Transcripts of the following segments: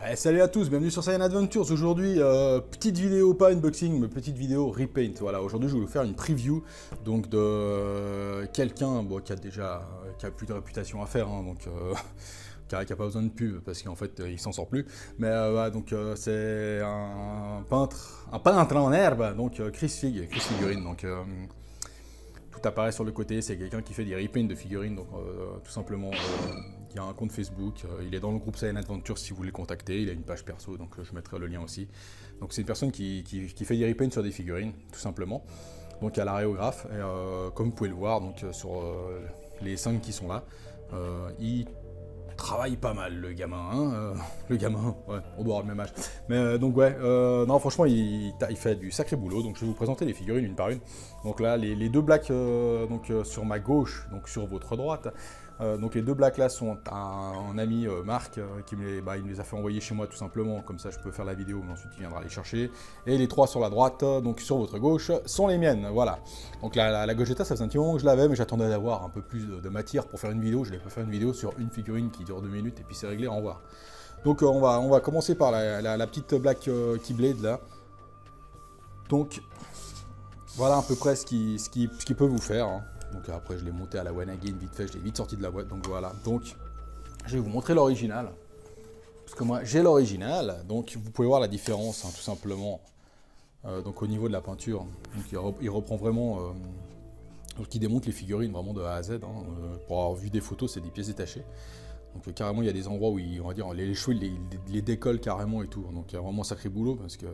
Allez, salut à tous, bienvenue sur Saiyan Adventures. Aujourd'hui, petite vidéo, pas unboxing, mais petite vidéo repaint. Voilà, aujourd'hui je vais vous faire une preview donc de quelqu'un qui a plus de réputation à faire, hein, donc qui n'a pas besoin de pub parce qu'en fait il s'en sort plus. Mais voilà, donc c'est un peintre en herbe, donc Chris Figurine. Donc tout apparaît sur le côté, c'est quelqu'un qui fait des repaints de figurines, donc tout simplement. Il y a un compte Facebook, il est dans le groupe Saiyan Adventures si vous voulez le contacter, il a une page perso, donc je mettrai le lien aussi. Donc c'est une personne qui fait des repaints sur des figurines, tout simplement. Donc il y a l'aréographe, et comme vous pouvez le voir, donc, sur les 5 qui sont là, il travaille pas mal le gamin, hein, le gamin, ouais, on doit avoir le même âge. Mais donc ouais, non franchement il fait du sacré boulot, donc je vais vous présenter les figurines une par une. Donc là les deux blacks sur ma gauche, donc sur votre droite. Donc les deux blacks là sont un ami Marc il me les a fait envoyer chez moi tout simplement, comme ça je peux faire la vidéo, mais ensuite il viendra les chercher. Et les 3 sur la droite, donc sur votre gauche, sont les miennes, voilà. Donc la Gogeta, ça faisait un petit moment que je l'avais, mais j'attendais d'avoir un peu plus de matière pour faire une vidéo. Je n'ai pas fait une vidéo sur une figurine qui dure 2 minutes et puis c'est réglé, au revoir. Donc on va commencer par la petite Black Keyblade là. Donc voilà à peu près ce qui peut vous faire, hein. Donc après je l'ai monté à la one again vite fait, je l'ai vite sorti de la boîte, donc voilà. Donc je vais vous montrer l'original, parce que moi j'ai l'original, donc vous pouvez voir la différence, hein, tout simplement. Donc au niveau de la peinture, donc il reprend vraiment, donc il démonte les figurines vraiment de A à Z, hein. Pour avoir vu des photos, c'est des pièces détachées. Donc carrément il y a des endroits où on va dire les cheveux il les décolle carrément et tout, donc il y a vraiment un sacré boulot parce que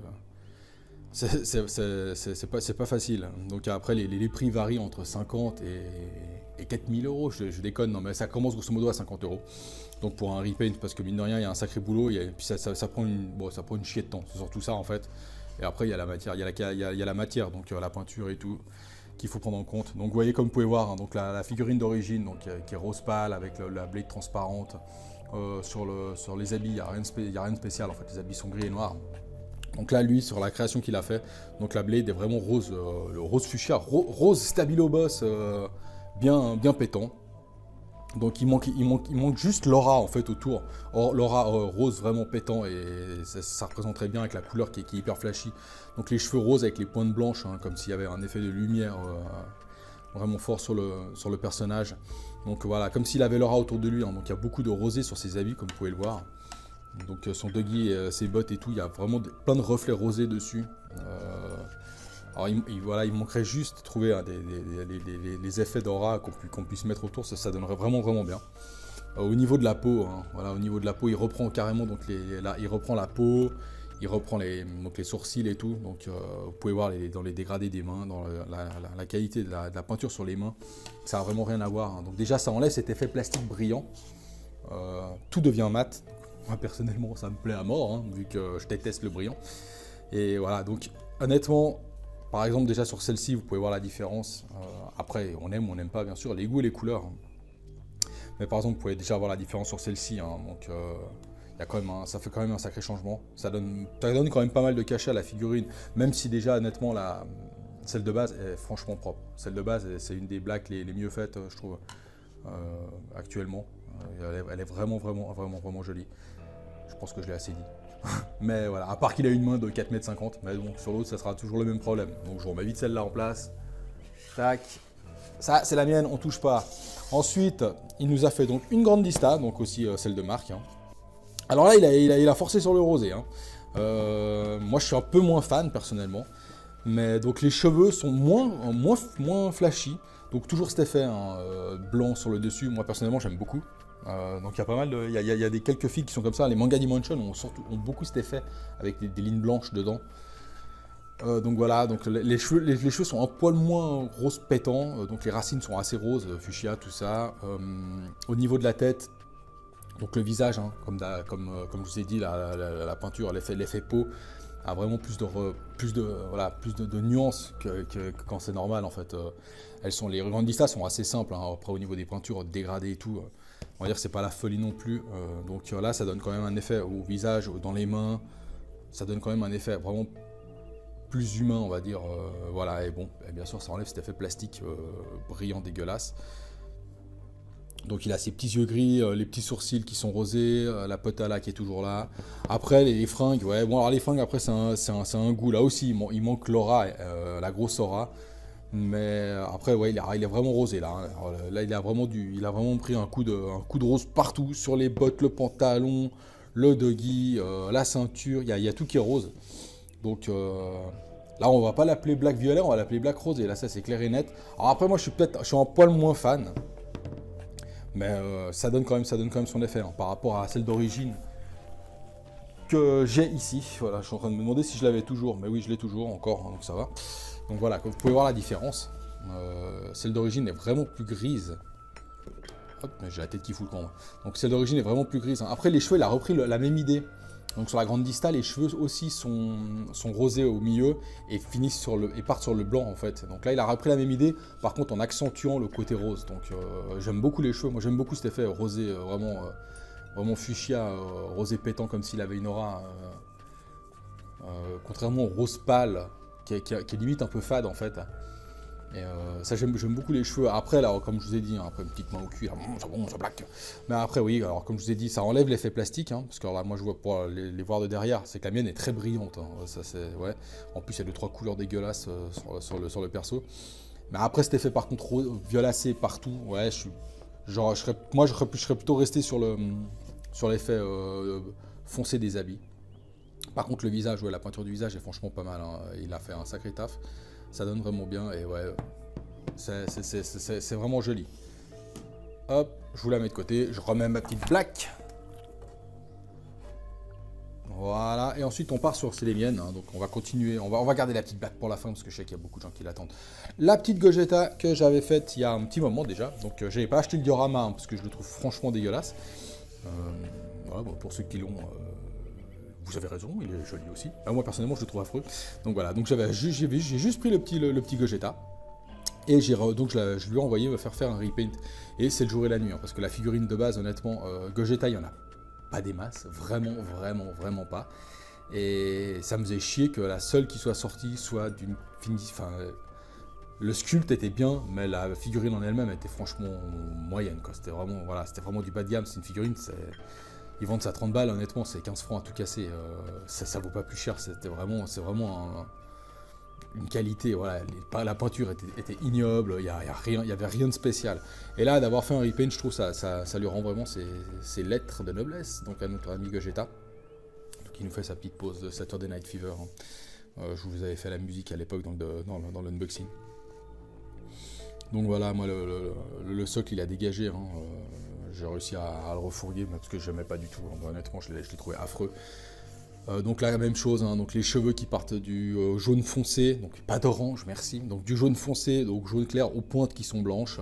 c'est pas facile. Donc après les prix varient entre 50 et 4000 euros, je déconne, non mais ça commence grosso modo à 50 euros. Donc pour un repaint, parce que mine de rien il y a un sacré boulot, et puis ça prend une chier de temps, c'est surtout ça en fait. Et après il y a la matière, il y a la matière, donc la peinture et tout, qu'il faut prendre en compte. Donc vous voyez comme vous pouvez voir, hein, donc la figurine d'origine, donc qui est rose pâle avec la blade transparente. Sur les habits, il n'y a rien de spécial en fait, les habits sont gris et noirs. Donc là, lui, sur la création qu'il a fait, donc la blade est vraiment rose, le rose fuchsia, rose stabilo boss, bien pétant. Donc il manque juste l'aura en fait autour, l'aura rose vraiment pétant, et ça représente très bien avec la couleur qui est hyper flashy. Donc les cheveux roses avec les pointes blanches, hein, comme s'il y avait un effet de lumière vraiment fort sur le personnage. Donc voilà, comme s'il avait l'aura autour de lui, hein. Donc il y a beaucoup de rosé sur ses habits, comme vous pouvez le voir. Donc son doggy, ses bottes et tout, il y a vraiment plein de reflets rosés dessus. Alors il manquerait juste de trouver, hein, les effets d'aura qu'on puisse mettre autour, ça donnerait vraiment bien. Au niveau de la peau, hein, voilà, au niveau de la peau, il reprend carrément, donc il reprend la peau, il reprend les sourcils et tout. Donc vous pouvez voir dans les dégradés des mains, dans la qualité de la peinture sur les mains, ça n'a vraiment rien à voir, hein. Donc déjà ça enlève cet effet plastique brillant, tout devient mat. Moi personnellement ça me plaît à mort, hein, vu que je déteste le brillant. Et voilà, donc honnêtement, par exemple déjà sur celle-ci vous pouvez voir la différence. Après on aime ou on n'aime pas bien sûr, les goûts et les couleurs, hein. Mais par exemple vous pouvez déjà voir la différence sur celle-ci, hein. Donc y a quand même ça fait quand même un sacré changement. Ça donne quand même pas mal de cachet à la figurine, même si déjà honnêtement celle de base est franchement propre. Celle de base c'est une des blacks les mieux faites, je trouve, actuellement. Elle est vraiment jolie. Je pense que je l'ai assez dit. Mais voilà, à part qu'il a une main de 4,50 m, mais bon, sur l'autre, ça sera toujours le même problème. Donc je remets vite celle-là en place. Tac. Ça, c'est la mienne, on touche pas. Ensuite, il nous a fait donc une grande dista, donc aussi celle de Marc, hein. Alors là, il a forcé sur le rosé, hein. Moi, je suis un peu moins fan, personnellement. Mais donc les cheveux sont moins flashy. Donc toujours cet effet, hein, blanc sur le dessus. Moi, personnellement, j'aime beaucoup. Donc il y a pas mal de, il y a quelques filles qui sont comme ça. Les Manga Dimension ont beaucoup cet effet avec des lignes blanches dedans. Donc voilà, donc les cheveux sont un poil moins rose pétant, donc les racines sont assez roses, fuchsia, tout ça. Au niveau de la tête, donc le visage, hein, comme je vous ai dit, la peinture, l'effet peau a vraiment plus de nuances que quand c'est normal en fait. Les Grandistas sont assez simples, hein. Après au niveau des peintures dégradées et tout, On va dire que c'est pas la folie non plus. Donc là, ça donne quand même un effet au visage, dans les mains. Ça donne quand même un effet vraiment plus humain, on va dire. Voilà, et bon, et bien sûr, ça enlève cet effet plastique brillant, dégueulasse. Donc il a ses petits yeux gris, les petits sourcils qui sont rosés, la potala qui est toujours là. Après les fringues, ouais, bon alors les fringues après c'est un goût, là aussi il manque l'aura, la grosse aura. Mais après ouais il est vraiment rosé là. Hein. Alors, là il a vraiment pris un coup de rose partout, sur les bottes, le pantalon, le doggy, la ceinture, il y a tout qui est rose. Donc là on va pas l'appeler black violet, on va l'appeler black rose, et là ça c'est clair et net. Alors après moi je suis un poil moins fan. Mais ça donne quand même son effet hein, par rapport à celle d'origine que j'ai ici. Voilà, je suis en train de me demander si je l'avais toujours. Mais oui, je l'ai toujours encore, hein, donc ça va. Donc voilà, vous pouvez voir la différence. Celle d'origine est vraiment plus grise. Hop, j'ai la tête qui fout le camp. Donc celle d'origine est vraiment plus grise. Hein. Après, les cheveux, il a repris la même idée. Donc sur la grande dista, les cheveux aussi sont rosés au milieu et partent sur le blanc en fait. Donc là, il a repris la même idée, par contre en accentuant le côté rose. Donc j'aime beaucoup les cheveux. Moi, j'aime beaucoup cet effet rosé, vraiment fuchsia, rosé pétant comme s'il avait une aura. Contrairement au rose pâle, qui est limite un peu fade en fait. Et ça j'aime beaucoup les cheveux. Après là, comme je vous ai dit, hein, après une petite main au cul, ça blague. Mais après oui, alors comme je vous ai dit, ça enlève l'effet plastique, hein, parce que là moi je vois pour les voir de derrière, c'est que la mienne est très brillante. Hein, ça c'est ouais. En plus il y a 2-3 couleurs dégueulasses sur le perso. Mais après cet effet par contre violacé partout, ouais, je serais plutôt resté sur l'effet foncé des habits. Par contre le visage, ouais, la peinture du visage est franchement pas mal. Hein. Il a fait un sacré taf. Ça donne vraiment bien et ouais, c'est vraiment joli. Hop, je vous la mets de côté, je remets ma petite black. Voilà, et ensuite on part sur, c'est les miennes, hein, donc on va continuer, on va garder la petite black pour la fin parce que je sais qu'il y a beaucoup de gens qui l'attendent. La petite Gogeta que j'avais faite il y a un petit moment déjà, donc j'avais pas acheté le diorama hein, parce que je le trouve franchement dégueulasse. Voilà, bon, pour ceux qui l'ont... vous avez raison, il est joli aussi. Moi personnellement je le trouve affreux. Donc voilà, donc j'ai juste pris le petit Gogeta. Et je lui ai envoyé me faire un repaint. Et c'est le jour et la nuit, hein, parce que la figurine de base, honnêtement, Gogeta, il n'y en a pas des masses. Vraiment pas. Et ça me faisait chier que la seule qui soit sortie soit d'une finition... Enfin, le sculpte était bien, mais la figurine en elle-même était franchement moyenne. C'était vraiment du bas de gamme. C'est une figurine, ils vendent ça 30 balles, honnêtement, c'est 15 francs à tout casser. Ça vaut pas plus cher, c'est vraiment une qualité. Voilà, la peinture était ignoble, il y avait rien de spécial. Et là, d'avoir fait un repaint, je trouve ça lui rend vraiment ses lettres de noblesse. Donc à notre ami Gogeta, qui nous fait sa petite pause de Saturday Night Fever. Hein. Je vous avais fait la musique à l'époque dans l'unboxing. Donc voilà, moi le socle il a dégagé. Hein. J'ai réussi à le refourguer parce que je n'aimais pas du tout. Honnêtement, je l'ai trouvé affreux. Donc là, la même chose. Hein, donc les cheveux qui partent du jaune foncé, donc pas d'orange, merci. Donc du jaune foncé, donc jaune clair aux pointes qui sont blanches.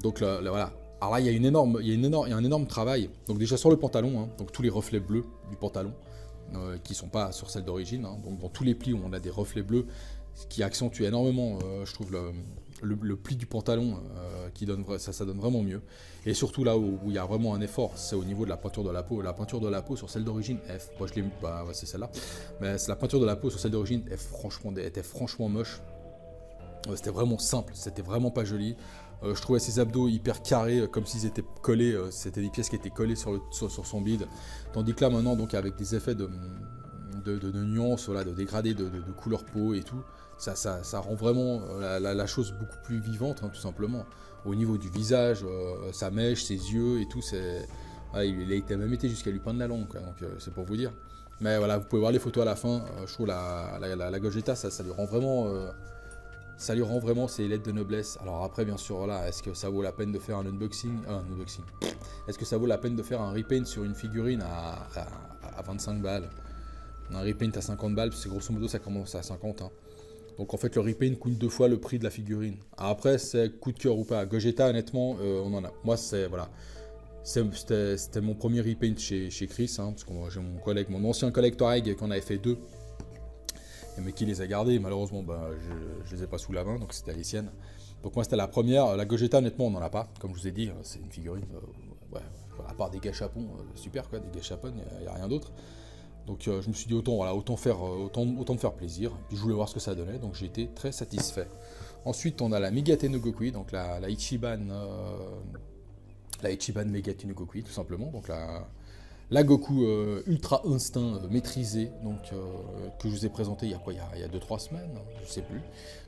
Donc là, voilà. Alors là, il y a un énorme travail. Donc déjà sur le pantalon, hein, donc tous les reflets bleus du pantalon qui sont pas sur celle d'origine. Hein, donc dans tous les plis où on a des reflets bleus, ce qui accentue énormément, je trouve le pli du pantalon ça donne vraiment mieux. Et surtout là où il y a vraiment un effort, c'est au niveau de la peinture de la peau. La peinture de la peau sur celle d'origine, moi je l'ai mis, ouais, c'est celle-là, mais la peinture de la peau sur celle d'origine était franchement moche. C'était vraiment simple, c'était vraiment pas joli. Je trouvais ses abdos hyper carrés, comme s'ils étaient collés, c'était des pièces qui étaient collées sur son bide. Tandis que là maintenant, donc avec des effets de nuances, voilà, de dégradés de couleur peau et tout, ça rend vraiment la chose beaucoup plus vivante, hein, tout simplement. Au niveau du visage, sa mèche, ses yeux et tout, il a même été jusqu'à lui peindre la langue, quoi, donc c'est pour vous dire. Mais voilà, vous pouvez voir les photos à la fin. Je trouve la Gogeta, ça lui rend vraiment ses lettres de noblesse. Alors après, bien sûr, voilà, est-ce que ça vaut la peine de faire un unboxing Est-ce que ça vaut la peine de faire un repaint sur une figurine à 25 balles? Un repaint à 50 balles, parce que grosso modo, ça commence à 50. Hein. Donc en fait, le repaint coûte 2 fois le prix de la figurine. Après, c'est coup de cœur ou pas. Gogeta, honnêtement, on en a. Moi, c'était mon premier repaint chez Chris, hein, parce que j'ai mon ancien collègue Touareg qui en avait fait 2. Mais qui les a gardés, malheureusement, je les ai pas sous la main, donc c'était à les siennes. Donc moi c'était la première. La Gogeta honnêtement on n'en a pas, comme je vous ai dit, c'est une figurine, ouais, à part des gâchapons, super quoi, des gâchapons, il n'y a rien d'autre. Donc je me suis dit autant me faire plaisir, puis je voulais voir ce que ça donnait, donc j'ai été très satisfait. Ensuite on a la Megate no Gokui, donc la Ichiban Megate no Gokui tout simplement, donc la Goku Ultra Instinct maîtrisée, donc que je vous ai présenté il y a 2-3 semaines, je sais plus,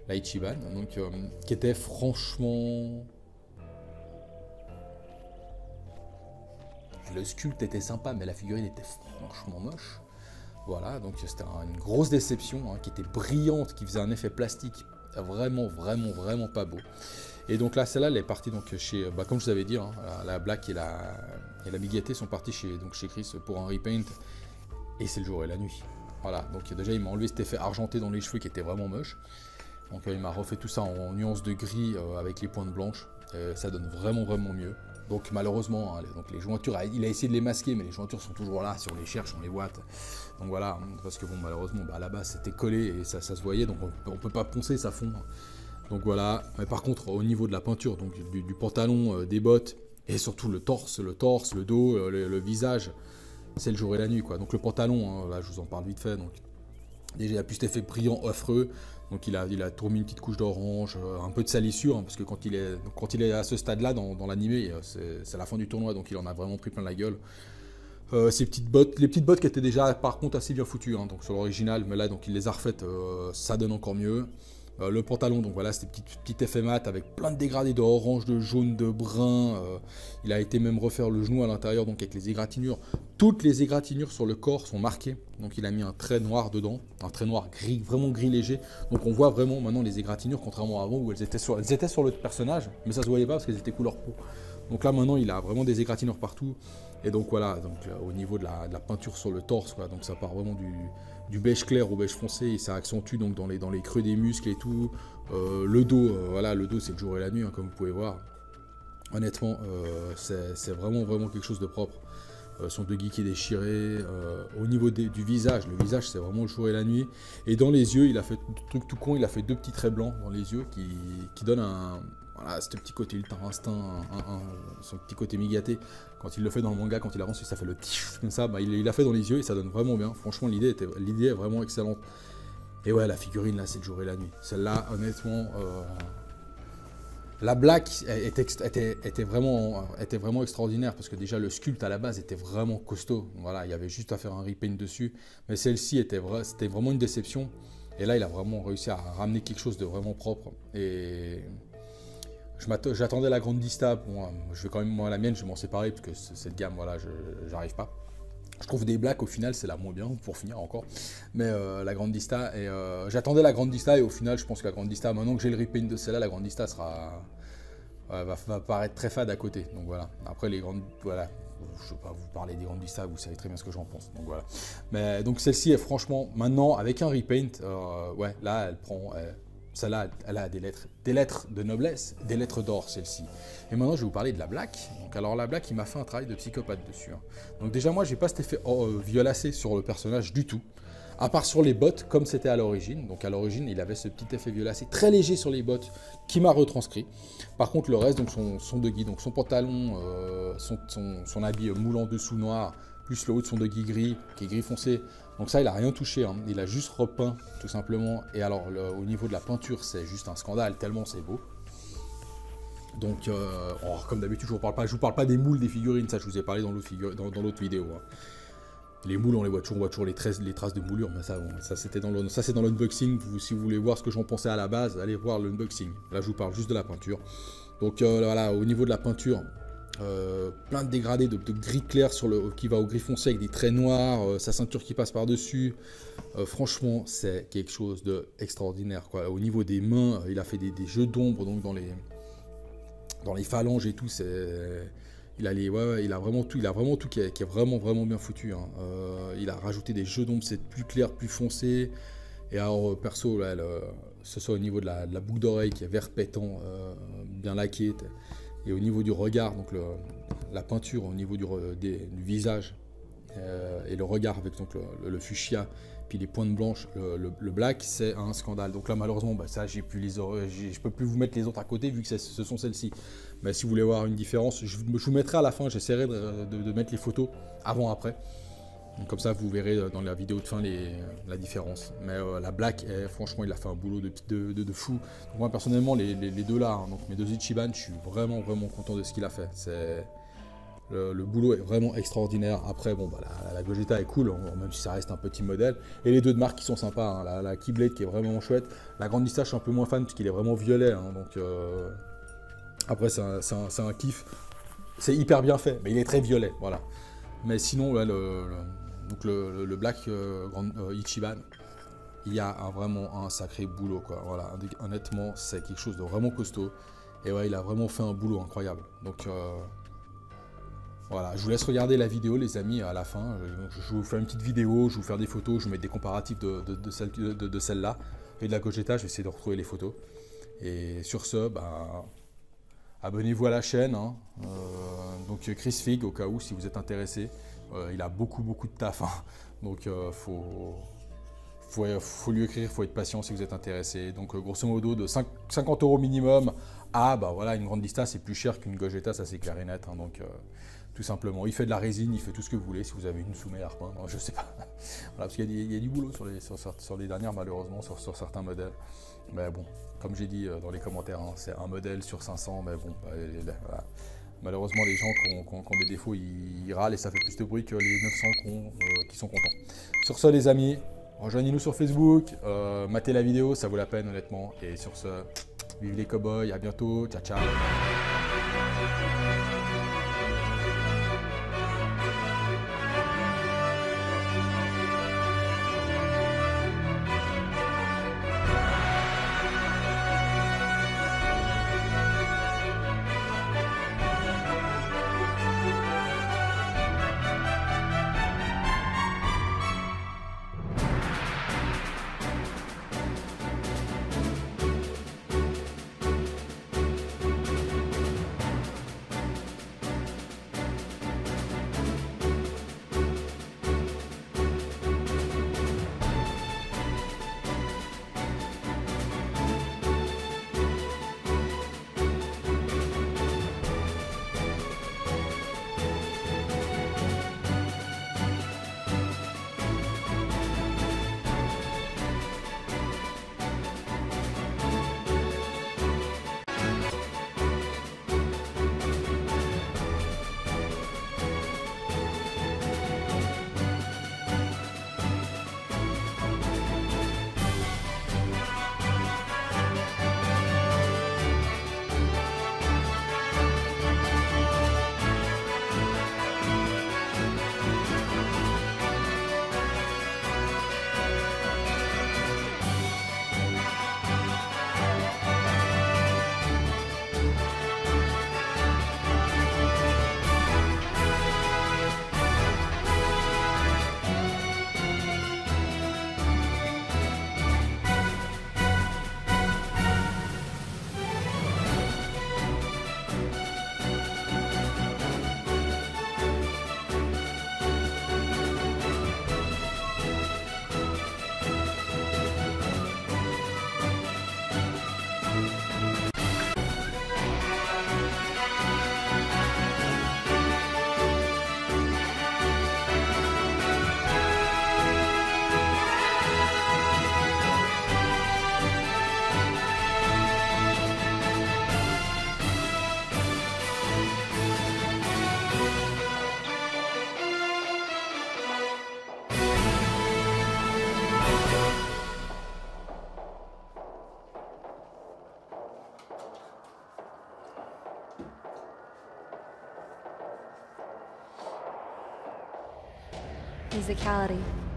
la Ichiban, donc qui était franchement... Le sculpte était sympa, mais la figurine était franchement moche. Voilà, donc c'était une grosse déception, qui était brillante, qui faisait un effet plastique vraiment pas beau. Et donc là, celle-là, elle est partie donc chez, comme je vous avais dit, la Black et la Megate sont partis chez Chris pour un repaint, et c'est le jour et la nuit. Voilà, donc déjà il m'a enlevé cet effet argenté dans les cheveux qui était vraiment moche. Donc il m'a refait tout ça en nuances de gris avec les pointes blanches, ça donne vraiment mieux. Donc malheureusement, donc les jointures, il a essayé de les masquer, mais les jointures sont toujours là, si on les cherche, on les voit. Donc voilà, parce que bon, malheureusement, à la base c'était collé et ça se voyait, donc on peut pas poncer, ça fond. Donc voilà, mais par contre au niveau de la peinture, donc du pantalon, des bottes, et surtout le torse, le dos, le visage, c'est le jour et la nuit quoi. Donc le pantalon, là je vous en parle vite fait, donc déjà il a plus cet effet brillant affreux. Donc il a tourné une petite couche d'orange, un peu de salissure, parce que quand il est à ce stade-là dans l'animé, c'est la fin du tournoi, donc il en a vraiment pris plein la gueule. Les petites bottes qui étaient déjà par contre assez bien foutues, donc sur l'original, mais là donc il les a refaites, ça donne encore mieux. Le pantalon, donc voilà, c'était petit effet mat avec plein de dégradés de orange, de jaune, de brun. Il a été même refaire le genou à l'intérieur, donc avec les égratignures. Toutes les égratignures sur le corps sont marquées. Donc il a mis un trait noir dedans, un trait noir gris, vraiment gris léger. Donc on voit vraiment maintenant les égratignures, contrairement à avant où elles étaient sur le personnage, mais ça se voyait pas parce qu'elles étaient couleur peau. Donc là maintenant il a vraiment des égratignures partout. Et donc voilà, donc, au niveau de la peinture sur le torse, quoi, donc ça part vraiment du beige clair au beige foncé, et ça accentue donc dans les creux des muscles et tout. Le dos, voilà, le dos c'est le jour et la nuit, comme vous pouvez voir. Honnêtement, c'est vraiment quelque chose de propre. Son deguy qui est déchiré. Au niveau du visage, le visage c'est vraiment le jour et la nuit. Et dans les yeux, il a fait truc tout con, il a fait 2 petits traits blancs dans les yeux qui donnent voilà, ce petit côté ultra instinct, son petit côté migaté. Quand il le fait dans le manga, quand il avance, ça fait le tif comme ça. Il l'a fait dans les yeux et ça donne vraiment bien. Franchement, l'idée est vraiment excellente. Et ouais, la figurine là, c'est le jour et la nuit. Celle-là, honnêtement, la Black était vraiment extraordinaire parce que déjà le sculpte à la base était vraiment costaud. Voilà, il y avait juste à faire un repaint dessus. Mais celle-ci c'était vraiment une déception. Et là, il a vraiment réussi à ramener quelque chose de vraiment propre. Et j'attendais la grande Dista. Bon, je vais quand même, moi, la mienne, je vais m'en séparer parce que cette gamme, voilà, j'arrive pas. Je trouve des Blacks, au final, c'est la moins bien, pour finir encore. Mais la grande Dista, et j'attendais la grande Dista, et au final, je pense que la grande Dista, maintenant que j'ai le repaint de celle-là, la grande Dista va paraître très fade à côté. Donc voilà. Après, les grandes, voilà. Je ne vais pas vous parler des grandes Dista, vous savez très bien ce que j'en pense. Donc voilà. Mais donc celle-ci est franchement, maintenant, avec un repaint, ouais, là, elle prend. Celle-là, elle a des lettres de noblesse, des lettres d'or, celle-ci. Et maintenant, je vais vous parler de la Black. Donc, alors, la Black, il m'a fait un travail de psychopathe dessus. Donc, déjà, moi, j'ai pas cet effet violacé sur le personnage du tout. À part sur les bottes, comme c'était à l'origine. Donc, à l'origine, il avait ce petit effet violacé très léger sur les bottes qui m'a retranscrit. Par contre, le reste, donc son deguy, donc son pantalon, son habit moulant dessous noir, plus le haut de son deguy gris, qui est gris foncé. Donc ça, il n'a rien touché, il a juste repeint, tout simplement. Et alors, au niveau de la peinture, c'est juste un scandale, tellement c'est beau. Donc, comme d'habitude, je vous parle pas des moules des figurines, ça je vous ai parlé dans l'autre vidéo. Les moules, on voit toujours les traces de moulure, mais ça c'est dans l'unboxing. Si vous voulez voir ce que j'en pensais à la base, allez voir l'unboxing. Là, je vous parle juste de la peinture. Donc voilà, au niveau de la peinture, plein de dégradés de gris clair qui va au gris foncé avec des traits noirs, sa ceinture qui passe par-dessus. Franchement, c'est quelque chose d'extraordinaire, quoi. Au niveau des mains, il a fait des jeux d'ombre donc dans les phalanges et tout. Il a vraiment tout qui est vraiment bien foutu. Il a rajouté des jeux d'ombre, c'est plus clair, plus foncé. Et alors, perso, là, ce soit au niveau de la boucle d'oreille qui est vert pétant, bien laqué. Et au niveau du regard, donc la peinture au niveau du visage, et le regard avec donc le fuchsia, puis les pointes blanches, le black, c'est un scandale. Donc là, malheureusement, bah, ça, je peux plus vous mettre les autres à côté vu que ce sont celles-ci. Mais si vous voulez voir une différence, je vous mettrai à la fin, j'essaierai de mettre les photos avant-après. Comme ça, vous verrez dans la vidéo de fin la différence. Mais la black, franchement, il a fait un boulot de fou. Donc moi, personnellement, les deux là, hein, donc mes deux Ichiban, je suis vraiment, vraiment content de ce qu'il a fait. Le boulot est vraiment extraordinaire. Après, bon, bah, la Gogeta est cool, même si ça reste un petit modèle. Et les deux de marque qui sont sympas, hein, la Keyblade qui est vraiment chouette. La Grandista, je suis un peu moins fan parce qu'il est vraiment violet. Hein, donc, après, c'est un kiff. C'est hyper bien fait, mais il est très violet. Voilà. Mais sinon, là, donc le Black Ichiban, il y a vraiment un sacré boulot, quoi. Voilà, honnêtement, c'est quelque chose de vraiment costaud. Et ouais, il a vraiment fait un boulot incroyable. Donc voilà, je vous laisse regarder la vidéo, les amis, à la fin. Je vous fais une petite vidéo, je vais vous faire des photos, je vais mettre des comparatifs de celle-là. Et de la Gogeta, je vais essayer de retrouver les photos. Et sur ce, bah, abonnez-vous à la chaîne. Hein. Donc Chris Fig, au cas où, si vous êtes intéressé. Il a beaucoup de taf. Hein. Donc faut lui écrire, il faut être patient si vous êtes intéressé. Donc grosso modo, de 50 € minimum à bah, voilà, une Grandista, c'est plus cher qu'une Gogeta, ça c'est clair et net. Hein. Donc tout simplement, il fait de la résine, il fait tout ce que vous voulez. Si vous avez une Soumet à repeindre, je sais pas. Voilà, parce qu'il y a du boulot sur les dernières, malheureusement, sur certains modèles. Mais bon, comme j'ai dit dans les commentaires, hein, c'est un modèle sur 500, mais bon, bah, voilà. Malheureusement, les gens qui ont des défauts, ils râlent et ça fait plus de bruit que les 900 qui sont contents. Sur ce, les amis, rejoignez-nous sur Facebook, matez la vidéo, ça vaut la peine honnêtement. Et sur ce, vive les cowboys, à bientôt, ciao ciao. Musicality.